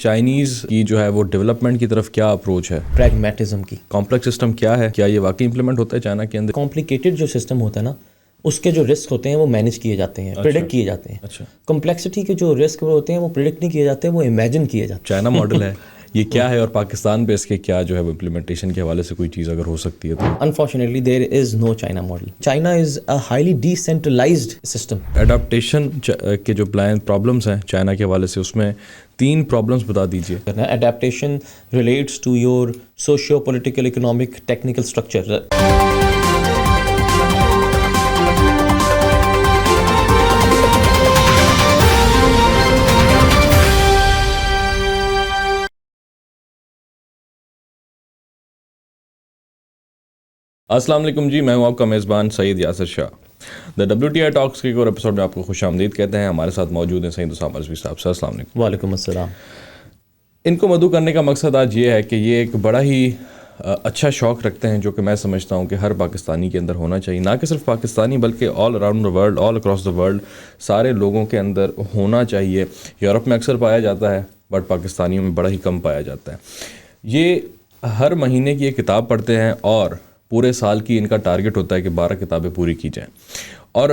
Chinese کی جو ہے وہ ڈیولپمنٹ کی طرف کیا اپروچ ہے؟ پریگمیٹزم کی. کمپلیکس سسٹم کیا ہے؟ کیا یہ واقعی امپلیمنٹ ہوتا ہے چائنا کے اندر؟ کمپلیکیٹڈ جو سسٹم ہوتا ہے نا اس کے جو رسک ہوتے ہیں وہ مینیج کیے جاتے ہیں, پریڈکٹ کیے جاتے ہیں. اچھا, کمپلیکسٹی کے جو رسک ہوتے ہیں وہ پریڈکٹ نہیں کیے جاتے, وہ امیجن کیے جاتے ہیں. چائنا ماڈل ہے یہ کیا ہے, اور پاکستان پہ اس کے کیا جو ہے وہ امپلیمنٹیشن کے حوالے سے کوئی چیز اگر ہو سکتی ہے تو؟ Unfortunately there is no China model. China is a highly decentralised system. Adaptation کے جو پرابلمس ہیں چائنا کے حوالے سے, اس میں 3 پرابلمس بتا دیجیے. Adaptation relates to your socio political economic technical structure. السلام علیکم جی, میں ہوں آپ کا میزبان سعید یاسر شاہ. دا WTI ٹاکس کے ایک اور ایپیسوڈ میں آپ کو خوش آمدید کہتے ہیں. ہمارے ساتھ موجود ہیں سعید اسامہ رضوی صاحب. سر السلام علیکم. وعلیکم السلام. ان کو مدعو کرنے کا مقصد آج یہ ہے کہ یہ ایک بڑا ہی اچھا شوق رکھتے ہیں جو کہ میں سمجھتا ہوں کہ ہر پاکستانی کے اندر ہونا چاہیے. نہ کہ صرف پاکستانی بلکہ all around the world, all across the world سارے لوگوں کے اندر ہونا چاہیے. یورپ میں اکثر پایا جاتا ہے بٹ پاکستانیوں میں بڑا ہی کم پایا جاتا ہے. یہ ہر مہینے کی ایک کتاب پڑھتے ہیں اور پورے سال کی ان کا ٹارگٹ ہوتا ہے کہ 12 کتابیں پوری کی جائیں. اور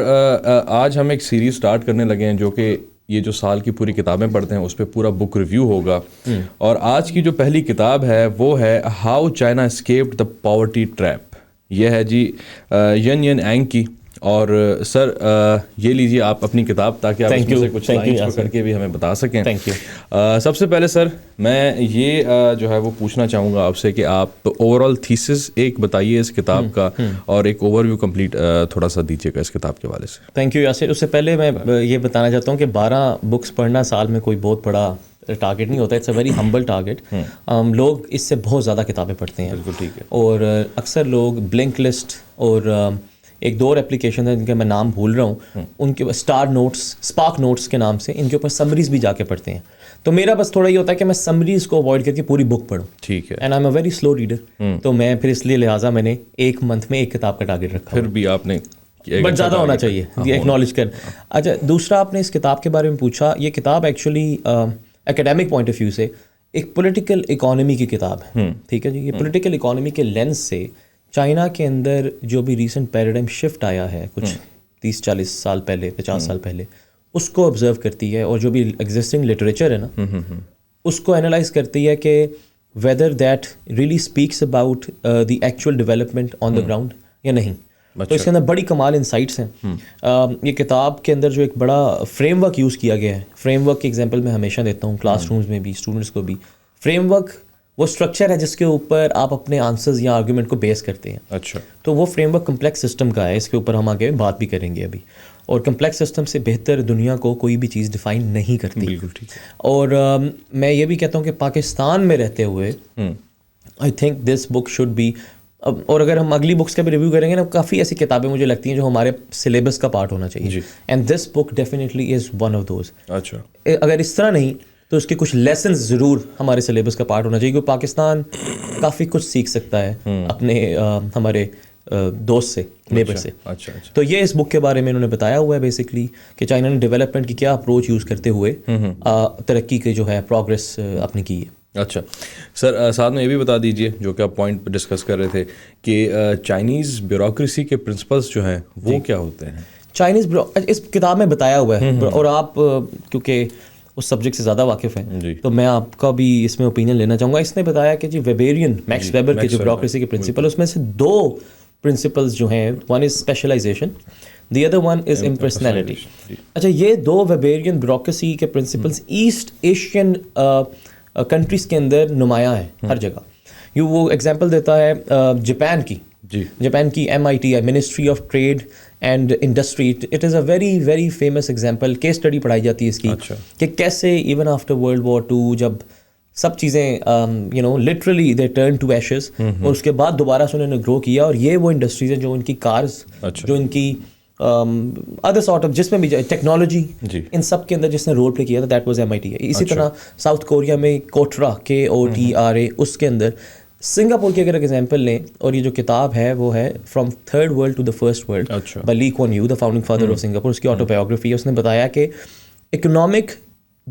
آج ہم ایک سیریز سٹارٹ کرنے لگے ہیں جو کہ یہ جو سال کی پوری کتابیں پڑھتے ہیں اس پہ پورا بک ریویو ہوگا. اور آج کی جو پہلی کتاب ہے وہ ہے how China escaped the poverty trap. یہ ہے جی ین اینگ کی. اور سر یہ لیجیے آپ اپنی کتاب تاکہ آپ اس میں سے کچھ لائنز پکڑ کے بھی ہمیں بتا سکیں. سب سے پہلے سر میں یہ جو ہے وہ پوچھنا چاہوں گا آپ سے کہ آپ اوور آل تھیسس ایک بتائیے اس کتاب کا اور ایک اوور ویو کمپلیٹ تھوڑا سا دیجیے گا اس کتاب کے حوالے سے. Thank you Yasir. اس سے پہلے میں یہ بتانا چاہتا ہوں کہ 12 بکس پڑھنا سال میں کوئی بہت بڑا ٹارگیٹ نہیں ہوتا. It's a very humble target. لوگ اس سے بہت زیادہ کتابیں پڑھتے ہیں. بالکل ٹھیک ہے. اور اکثر لوگ بلنک لسٹ اور ایک دو اور اپلیکیشن ہیں جن کے میں نام بھول رہا ہوں, ان کے اسٹار نوٹس, اسپارک نوٹس کے نام سے, ان کے اوپر سمریز بھی جا کے پڑھتے ہیں. تو میرا بس تھوڑا یہ ہوتا ہے کہ میں سمریز کو اوائڈ کر کے پوری بک پڑھوں. ٹھیک ہے. And I am a very slow reader. تو میں پھر اس لیے لہٰذا میں نے ایک منتھ میں ایک کتاب کا ٹارگیٹ رکھا. پھر بھی آپ نے بٹ زیادہ ہونا چاہیے ایکنالج کر. اچھا, دوسرا آپ نے اس کتاب کے بارے میں پوچھا. یہ کتاب actually academic point of view سے ایک پولیٹیکل اکانومی کی کتاب ہے. ٹھیک ہے جی. یہ پولیٹیکل اکانومی کے لینس سے چائنا کے اندر جو بھی ریسنٹ پیراڈائم شفٹ آیا ہے کچھ 30-40 سال پہلے, 50 سال پہلے, اس کو آبزرو کرتی ہے. اور جو بھی ایگزسٹنگ لٹریچر ہے نا اس کو انالائز کرتی ہے کہ whether that really speaks about the actual development on the ground یا نہیں. تو اس کے اندر بڑی کمال انسائٹس ہیں. یہ کتاب کے اندر جو ایک بڑا فریم ورک یوز کیا گیا ہے, فریم ورک کی ایگزامپل میں ہمیشہ دیتا ہوں کلاس رومز میں بھی, اسٹوڈنٹس کو بھی. فریم ورک وہ اسٹرکچر ہے جس کے اوپر آپ اپنے آنسرز یا آرگومنٹ کو بیس کرتے ہیں. اچھا. تو وہ فریم ورک کمپلیکس سسٹم کا ہے. اس کے اوپر ہم آگے بات بھی کریں گے ابھی. اور کمپلیکس سسٹم سے بہتر دنیا کو کوئی بھی چیز ڈیفائن نہیں کرتی. بالکل ٹھیک ہے. اور میں یہ بھی کہتا ہوں کہ پاکستان میں رہتے ہوئے I think this book should be. اور اگر ہم اگلی بکس کا بھی ریویو کریں گے نا, کافی ایسی کتابیں مجھے لگتی ہیں جو ہمارے سلیبس کا پارٹ ہونا چاہیے. And this book definitely is one of those. اچھا. اگر اس طرح نہیں تو اس کے کچھ لیسنز ضرور ہمارے سلیبس کا پارٹ ہونا چاہیے, کیونکہ پاکستان کافی کچھ سیکھ سکتا ہے اپنے ہمارے دوست سے, نیبر سے. تو یہ اس بک کے بارے میں انہوں نے بتایا ہوا ہے بیسکلی کہ چائنا نے ڈیولپمنٹ کی کیا اپروچ یوز کرتے ہوئے ترقی کے جو ہے پروگریس اپنی کی ہے. اچھا سر, ساتھ میں یہ بھی بتا دیجیے جو کہ آپ پوائنٹ ڈسکس کر رہے تھے کہ چائنیز بیوروکریسی کے پرنسپلس جو ہیں وہ کیا ہوتے ہیں. چائنیز اس کتاب میں بتایا ہوا ہے, اور آپ کیونکہ اس سبجیکٹ سے زیادہ واقف ہیں تو میں آپ کا بھی اس میں اوپینین لینا چاہوں گا. اس نے بتایا کہ جی ویبیرین, میکس ویبر کے جو بیوروکریسی کے پرنسپل, اس میں سے 2 پرنسپلز جو ہیں, one is specialisation, the other one is impersonality. اچھا, یہ 2 ویبیرین بیوروکریسی کے پرنسپلز ایسٹ ایشین کنٹریز کے اندر نمایاں ہیں ہر جگہ. وہ ایگزامپل دیتا ہے جاپان کی. جاپان کی MITI, ministry of trade and industry, it is a very very famous example. Case study پڑھائی جاتی ہے اس کی کہ کیسے ایون آفٹر ورلڈ وار 2 جب سب چیزیں literally they turn to ashes, اور اس کے بعد دوبارہ سے انہوں نے گرو کیا. اور یہ وہ انڈسٹریز ہیں جو ان کی کارز, جو ان کی ادر سارٹ آف جس میں بھی ٹیکنالوجی, ان سب کے اندر جس نے رول پلے کیا تھا دیٹ واز MITI. اسی طرح ساؤتھ کوریا میں کوٹرا, KOTRA, اس کے اندر. سنگاپور کی اگر ایگزامپل لیں, اور یہ جو کتاب ہے وہ ہے from third world to the first world by Lee Kuan Yew, the founding father of Singapore. اس کی آٹو بایوگرافی ہے. اس نے بتایا کہ economic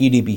EDB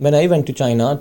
When I went to China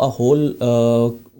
a whole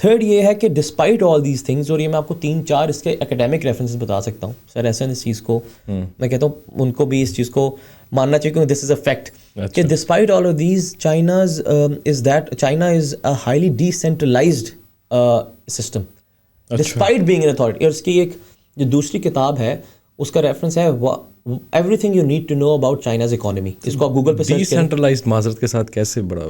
third یہ ہے کہ ڈسپائٹ آل دیز تھنگز, اور یہ میں آپ کو 3-4 اس کے اکیڈیمک ریفرنسز بتا سکتا ہوں سر, ایسا اس چیز کو میں کہتا ہوں ان کو بھی اس چیز کو ماننا چاہیے کہ دس از اے فیکٹ کہ despite all of these China is a highly decentralised system despite being an authority. اور اس کی ایک جو دوسری کتاب ہے اس کا ریفرنس ہے everything you need to know about China's economy. اس کو آپ گوگل پہ ڈی سینٹرلائزڈ معذرت کے ساتھ کیسے بڑا,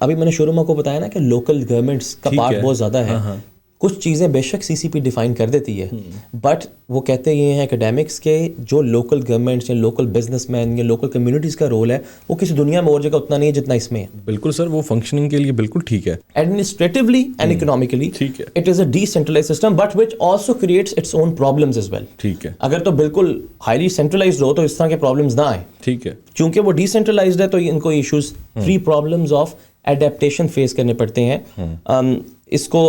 ابھی میں نے شروع میں کو بتایا نا کہ لوکل گورنمنٹس کا پارٹ بہت زیادہ ہے. کچھ چیزیں بے شک CCP ڈیفائن کر دیتی ہے, بٹ وہ کہتے یہ ہیں اکیڈیمکس کے جو لوکل گورنمنٹس یا لوکل بزنس مین یا لوکل کمیونٹیز کا رول ہے وہ کسی دنیا میں اور جگہ اتنا نہیں ہے جتنا اس میں ہے. بالکل سر, وہ فنکشننگ کے لیے بالکل ٹھیک ہے. ایڈمنسٹریٹولی اینڈ اکنامکلی ٹھیک ہے, it is a decentralised system but which also creates its own problems as well. ٹھیک ہے, اگر تو بالکل ہائیلی سینٹرلائزڈ ہو تو اس طرح کے پرابلمز نہ آئیں. ٹھیک ہے, چونکہ وہ ڈی سینٹرلائزڈ ہے تو ان کو ایشوز 3 پرابلمز آف ایڈیپٹیشن فیس کرنے پڑتے ہیں. اس کو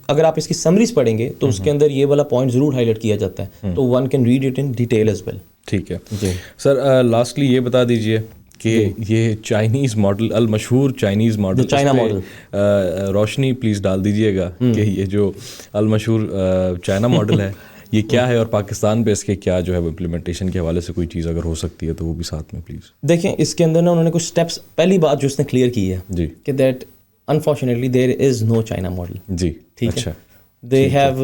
اگر آپ اس کی سمریز پڑھیں گے تو اس کے اندر یہ والا پوائنٹ ضرور ہائی لائٹ کیا جاتا ہے, تو one can read it in detail as well. ٹھیک ہے جی سر, لاسٹلی یہ بتا دیجیے کہ یہ چائنیز ماڈل, المشہور چائنیز ماڈل, چائنا ماڈل, روشنی پلیز ڈال دیجیے گا کہ یہ جو المشہور چائنا ماڈل ہے یہ کیا ہے, اور پاکستان پہ اس کے کیا جو ہے امپلیمنٹیشن کے حوالے سے کوئی چیز اگر ہو سکتی ہے تو وہ بھی ساتھ میں پلیز. دیکھیں اس کے اندر نا انہوں نے کچھ اسٹیپس, پہلی بات جو اس نے کلیئر کی ہے جی کہ that unfortunately there is no China model. جی ٹھیک ہے, they have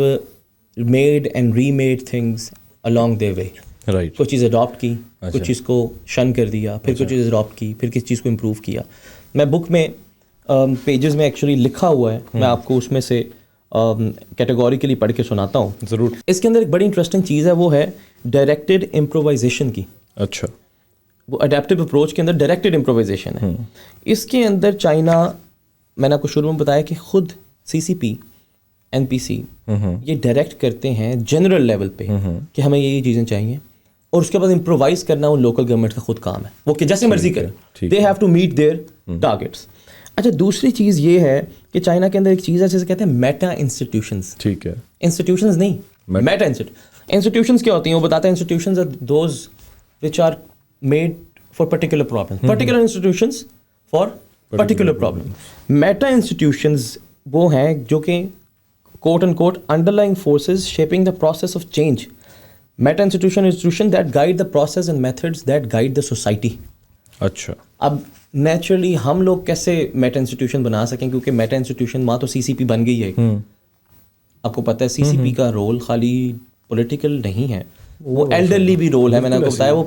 made and remade things along their way. Right, کچھ چیز اڈاپٹ کی, کچھ چیز کو شن کر دیا, پھر کچھ چیز اڈاپٹ کی, پھر کس چیز کو امپروو کیا. میں بک میں پیجز میں ایکچولی لکھا ہوا ہے, میں آپ کو اس میں سے کیٹیگوریکلی پڑھ کے سناتا ہوں ضرور. اس کے اندر ایک بڑی انٹرسٹنگ چیز ہے, وہ ہے ڈائریکٹڈ امپرووائزیشن کی. اچھا, وہ اڈیپٹیو اپروچ کے اندر ڈائریکٹڈ امپرووائزیشن ہے. اس کے اندر چائنا, میں نے آپ کو شروع میں بتایا کہ خود CCP NPC یہ ڈائریکٹ کرتے ہیں جنرل لیول پہ کہ ہمیں یہ چیزیں چاہیے, اور اس کے بعد امپرووائز کرنا ان لوکل گورنمنٹ کا خود کام ہے, وہ کہ جیسے مرضی کریں, they have to meet their targets. اچھا, دوسری چیز یہ ہے کہ چائنا کے اندر ایک چیز ہے جسے کہتے ہیں میٹا انسٹیٹیوشنس. ٹھیک ہے, انسٹیٹیوشنز نہیں, میٹا انسٹیٹیوشنز کیا ہوتی ہیں وہ بتاتے ہیں. Institutions are those which are made for particular problem, particular institutions for particular problem. Meta institutions وہ ہیں جو کہ quote and quote underlying forces shaping the process of change. Meta institution that guide the process and methods that guide the society. اچھا, اب naturally ہم لوگ کیسے meta institution بنا سکیں, کیونکہ میٹا انسٹیٹیوشن وہاں تو CCP بن گئی ہے. آپ کو پتہ ہے CCP کا رول خالی پولیٹیکل نہیں ہے, وہ ایلڈرلی بھی رول ہے. میں نے آپ کو بتایا وہ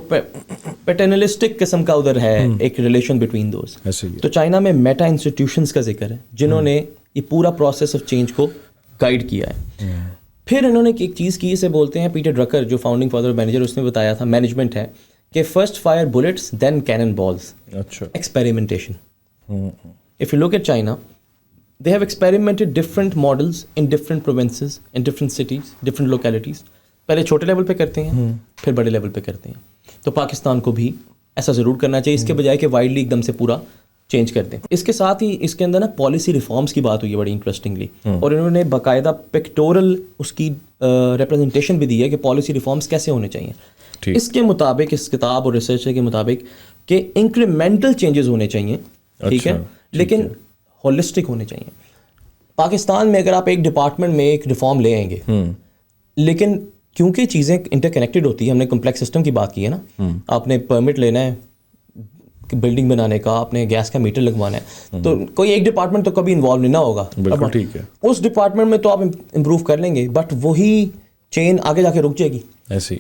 پیٹرنلسٹک قسم کا ادھر ہے ایک ریلیشن بٹوین دوز. تو چائنا میں میٹا انسٹیٹیوشنس کا ذکر ہے جنہوں نے یہ پورا پروسیس آف چینج کو گائیڈ کیا ہے. پھر انہوں نے ایک چیز کی, اسے بولتے ہیں پیٹر ڈرکر جو فاؤنڈنگ فادر آف مینیجر, اس نے بتایا تھا مینجمنٹ ہے کہ first fire bullets then cannon balls. اچھا, experimentation. If you look at China they have experimented different models in different provinces, in different cities, different localities. پہلے چھوٹے لیول پہ کرتے ہیں, پھر بڑے لیول پہ کرتے ہیں. تو پاکستان کو بھی ایسا ضرور کرنا چاہیے, اس کے بجائے کہ وائڈلی ایک دم سے پورا چینج کر دیں. اس کے ساتھ ہی اس کے اندر نا پالیسی ریفارمس کی بات ہوئی ہے بڑی انٹرسٹنگلی, اور انہوں نے باقاعدہ پکٹورل اس کی ریپرزنٹیشن بھی دی ہے کہ پالیسی ریفارمس کیسے ہونے چاہیے. اس کے مطابق, اس کتاب اور ریسرچ کے مطابق کہ انکریمنٹل چینجز ہونے چاہیے, ٹھیک ہے, لیکن ہولسٹک ہونے چاہیے. پاکستان میں اگر آپ ایک ڈپارٹمنٹ میں ایک ریفارم لے آئیں گے, لیکن کیونکہ چیزیں انٹر کنیکٹڈ ہوتی ہیں, ہم نے کمپلیکس سسٹم کی بات کی ہے نا, آپ نے پرمٹ لینا ہے بلڈنگ بنانے کا, آپ نے گیس کا میٹر لگوانا ہے, تو کوئی ایک ڈپارٹمنٹ تو کبھی انوالو نہیں نہ ہوگا. بالکل ٹھیک ہے, اس ڈپارٹمنٹ میں تو آپ امپروو کر لیں گے, بٹ وہی چین آگے جا کے رک جائے گی.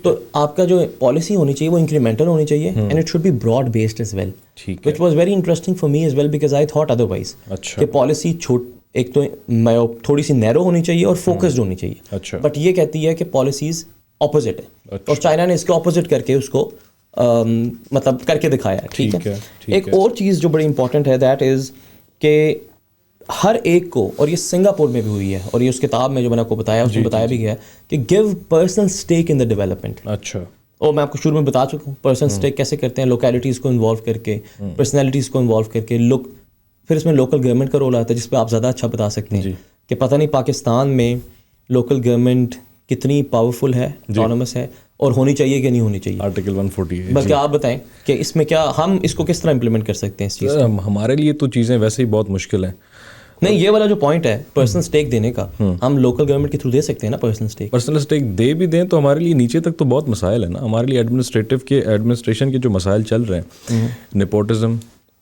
تو آپ کا جو پالیسی ہونی چاہیے وہ انکریمنٹل ہونی چاہیے, and it should be broad based as well, which was very interesting for me as well because I thought otherwise کہ پالیسی ایک تو تھوڑی سی نیرو ہونی چاہیے اور فوکسڈ ہونی چاہیے, بٹ یہ کہتی ہے کہ پالیسیز اپوزٹ ہے, اور چائنا نے اس کے اپوزٹ کر کے اس کو مطلب کر کے دکھایا ہے. ٹھیک ہے. ایک اور چیز جو بڑی امپورٹنٹ ہے دیٹ از کہ ہر ایک کو, اور یہ سنگاپور میں بھی ہوئی ہے, اور یہ اس کتاب میں جو میں نے آپ کو بتایا اس میں بتایا بھی گیا ہے کہ give personal stack in the development. اچھا, اور میں آپ کو شروع میں بتا چکا ہوں پرسنل اسٹیک کیسے کرتے ہیں, لوکیلٹیز کو انوالو کر کے, پرسنالٹیز کو انوالو کر کے. پھر اس میں لوکل گورنمنٹ کا رول آتا ہے جس پہ آپ زیادہ اچھا بتا سکتے ہیں کہ پتہ نہیں پاکستان میں لوکل گورنمنٹ کتنی پاورفل ہے, آٹونومس ہے, اور ہونی چاہیے کہ نہیں ہونی چاہیے. آرٹیکل 140 بلکہ آپ بتائیں کہ اس میں کیا ہم اس کو کس طرح امپلیمنٹ کر سکتے ہیں. اس چیز ہمارے لیے تو چیزیں ویسے ہی بہت مشکل ہیں, نہیں یہ والا جو پوائنٹ ہے پرسنل اسٹیک دینے کا, ہم لوکل گورنمنٹ کے تھرو دے سکتے ہیں نا پرسنل اسٹیک. پرسنل اسٹیک دے بھی دیں تو ہمارے لیے نیچے تک تو بہت مسائل ہیں نا. ہمارے لیے ایڈمنسٹریشن کے جو مسائل چل رہے ہیں, نیپوٹزم,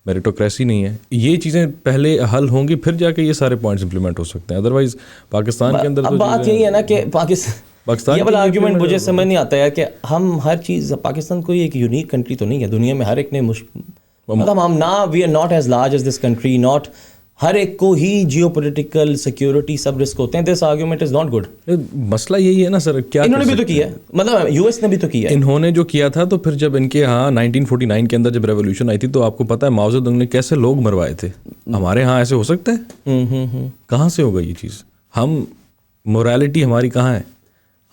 میریٹوکریسی نہیں ہے, یہ چیزیں پہلے حل ہوں گی پھر جا کے یہ سارے پوائنٹس امپلیمنٹ ہو سکتے ہیں. ادروائز پاکستان کے اندر بات یہی ہے نا کہ پاکستان یہ والا آرگیومنٹ مجھے سمجھ نہیں آتا ہے کہ ہم ہر چیز, پاکستان کوئی ایک یونیک کنٹری تو نہیں ہے دنیا میں, ہر ایک نے مطلب ہم نہ we are not as large as this country, not ہر ایک کو ہی جیو پولیٹیکل سیکورٹی سب رسک ہوتے ہیں. This argument is not good. مسئلہ یہی ہے نا سر, کیا انہوں نے بھی تو کیا ہے, مطلب یو ایس نے بھی تو کیا ہے. انہوں نے جو کیا تھا تو پھر جب ان کے ہاں 1949 کے اندر جب ریولیوشن آئی تھی تو آپ کو پتا ہے ماؤ زیدونگ نے کیسے لوگ مروائے تھے. ہمارے ہاں ایسے ہو سکتا ہے؟ کہاں سے ہوگا یہ چیز؟ ہم مورالٹی ہماری کہاں ہے؟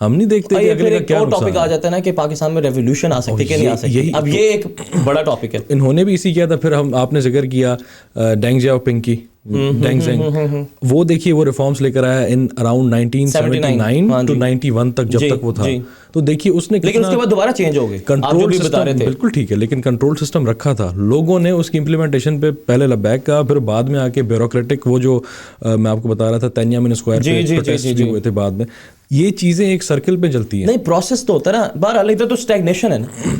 ہم نہیں دیکھتے کہ اگلے کا کیا ٹاپک آ جاتا ہے نا کہ پاکستان میں ریولیوشن آ سکتی ہے کہ نہیں آ سکتی. اب یہ ایک بڑا ٹاپک ہے. انہوں نے بھی اسی کیا تھا. پھر آپ نے ذکر کیا ڈینگ جیاؤ پنگ کی, ڈینگ زینگ, وہ دیکھیے وہ ریفارمس لے کر آیا ان اراؤنڈ 1979 ٹو 91 تک جب تک وہ تھا. تو دیکھیے اس نے, لیکن اس کے بعد دوبارہ چینج ہو گئے کنٹرول سسٹم. بالکل ٹھیک ہے, لیکن کنٹرول سسٹم رکھا تھا لوگوں نے, اس کی امپلیمنٹیشن پہ پہلے لبیک کہا, پھر بعد میں آ کے بیوروکریٹک وہ جو میں آپ کو بتا رہا تھا تینیامن اسکوائر پہ پروٹیسٹ بھی ہوئے تھے بعد میں. یہ چیزیں ایک سرکل پہ چلتی ہیں. نہیں پروسیس تو ہوتا ہے نا, بہرحال ادھر تو اسٹیگنیشن ہے نا.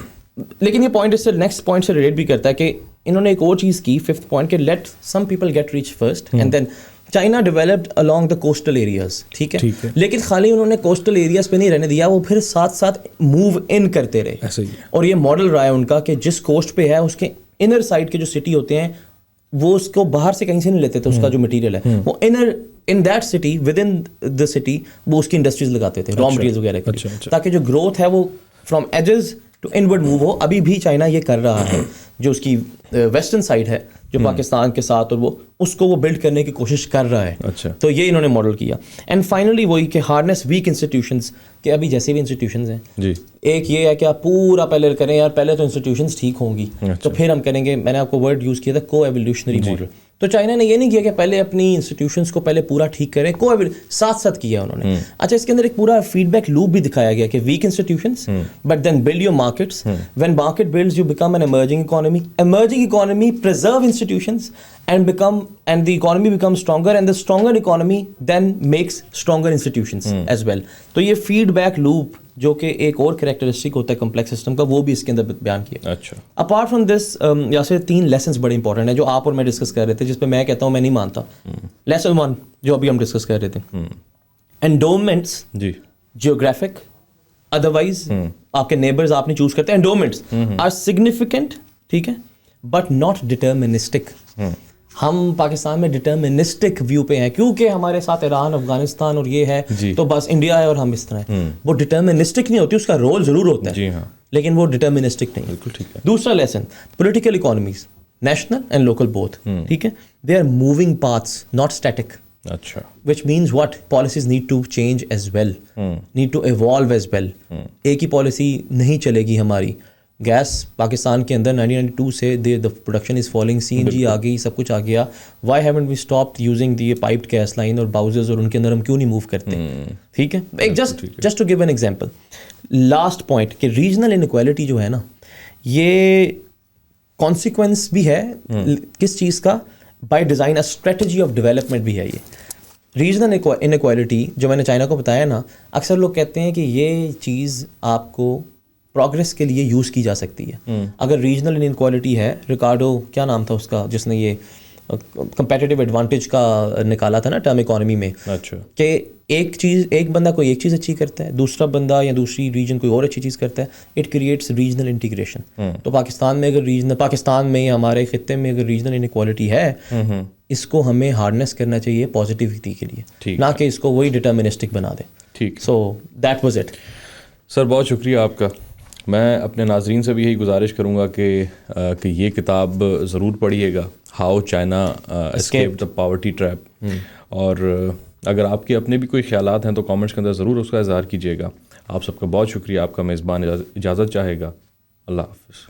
لیکن یہ پوائنٹ اس سے نیکسٹ پوائنٹ سے ریلیٹ بھی کرتا ہے کہ انہوں نے ایک اور چیز کی, ففتھ پوائنٹ, کہ let some people get rich first and then China developed along the coastal areas. ٹھیک ہے, لیکن خالی انہوں نے کوسٹل ایریاز پہ نہیں رہنے دیا, وہ پھر ساتھ ساتھ موو ان کرتے رہے. اور یہ ماڈل رہا ہے ان کا کہ جس کوسٹ پہ ہے اس کے انر سائڈ کے جو سٹی ہوتے ہیں وہ اس کو باہر سے کہیں سے نہیں لیتے تھے, اس کا جو مٹیریل ہے وہ inner in that city with in the city وہ اس کی انڈسٹریز لگاتے تھے, را مٹیریلز وغیرہ کے لیے, تاکہ جو گروتھ ہے وہ from edges to inward move ہو. ابھی بھی چائنا یہ کر رہا ہے, جو اس کی ویسٹرن سائڈ ہے جو پاکستان کے ساتھ, اور وہ اس کو وہ بلڈ کرنے کی کوشش کر رہا ہے. تو یہ انہوں نے ماڈل کیا. اینڈ فائنلی وہی کہ ہارنس ویک انسٹیٹیوشنز, کہ ابھی جیسے بھی انسٹیٹیوشنز ہیں, ایک یہ ہے کہ آپ پورا پہلے کریں یار, پہلے تو انسٹیٹیوشنز ٹھیک ہوں گی تو پھر ہم کریں گے. میں نے آپ کو ورڈ یوز کیا تھا کو ایولیوشنری ماڈل. تو چائنا نے یہ نہیں کیا کہ پہلے اپنی انسٹیٹیوشنز کو پہلے پورا ٹھیک کریں, ساتھ ساتھ کیا انہوں نے. اچھا, اس کے اندر ایک پورا فیڈ بیک لوپ بھی دکھایا گیا کہ weak institutions but then build your markets, when market builds you become an emerging economy, emerging economy preserve institutions and the economy becomes stronger, and the stronger economy then makes stronger institutions as well. تو یہ feed back loop جو کہ ایک اور characteristic ہوتا ہے complex system کا, وہ بھی اس کے اندر بیان کیا. اچھا, apart from this Yasir 3 lessons بڑے امپورٹنٹ ہیں جو آپ اور میں ڈسکس کر رہے تھے, جس پہ میں کہتا ہوں میں نہیں مانتا. لیسن 1 جو ابھی ہم ڈسکس کر رہے تھے, انڈومنٹس جیوگرافک ادروائز آپ کے نیبرز آپ نے چوز کرتے ہیں, انڈومنٹس آر سگنیفیکنٹ, ٹھیک ہے, بٹ ناٹ ڈٹرمنسٹک. ہم پاکستان میں ڈٹرمنسٹک ویو پہ ہیں کیونکہ ہمارے ساتھ ایران, افغانستان اور یہ ہے, تو بس انڈیا ہے اور ہم اس طرح ہیں. وہ ڈٹرمنسٹک نہیں ہوتی, اس کا رول ضرور ہوتا ہے لیکن وہ ڈٹرمنسٹک نہیں. دوسرا lesson, political economies national and local both, ٹھیک ہے, they are moving paths not static. اچھا, which means what policies need to change as well, need to evolve as well. ایک ہی پالیسی نہیں چلے گی ہماری. گیس پاکستان کے اندر 1992 سے the production is falling, CNG آ گئی, سب کچھ آ گیا. Why haven't we stopped using the piped gas line اور باؤزز, اور ان کے اندر ہم کیوں نہیں موو کرتے؟ ٹھیک ہے, ایک just to give an example. Last point کہ ریجنل انیکویلٹی جو ہے نا, یہ کانسیکوینس بھی ہے کس چیز کا, by design a strategy of development بھی ہے. یہ ریجنل انیکویلٹی جو میں نے چائنا کو بتایا نا, اکثر لوگ کہتے ہیں کہ یہ چیز آپ کو پروگریس کے لیے یوز کی جا سکتی ہے. اگر ریجنل انیکوالٹی ہے, ریکارڈو کیا نام تھا اس کا جس نے یہ کمپیٹیٹیو ایڈوانٹیج کا نکالا تھا نا ٹرم اکانومی میں, کہ ایک بندہ کوئی ایک چیز اچھی کرتا ہے, دوسرا بندہ یا دوسری ریجن کوئی اور اچھی چیز کرتا ہے, اٹ کریٹس ریجنل انٹیگریشن. تو پاکستان میں اگر پاکستان میں ہمارے خطے میں اگر ریجنل انیکوالٹی ہے, اس کو ہمیں ہارنس کرنا چاہیے پازیٹیوٹی کے لیے, نہ کہ اس کو وہی ڈٹرمنسٹک بنا دیں. ٹھیک, سو دیٹ واز اٹ. سر بہت شکریہ آپ کا. میں اپنے ناظرین سے بھی یہی گزارش کروں گا کہ یہ کتاب ضرور پڑھیے گا, how China escape the poverty trap. اور اگر آپ کے اپنے بھی کوئی خیالات ہیں تو کامنٹس کے اندر ضرور اس کا اظہار کیجیے گا. آپ سب کا بہت شکریہ. آپ کا میزبان اجازت چاہے گا. اللہ حافظ.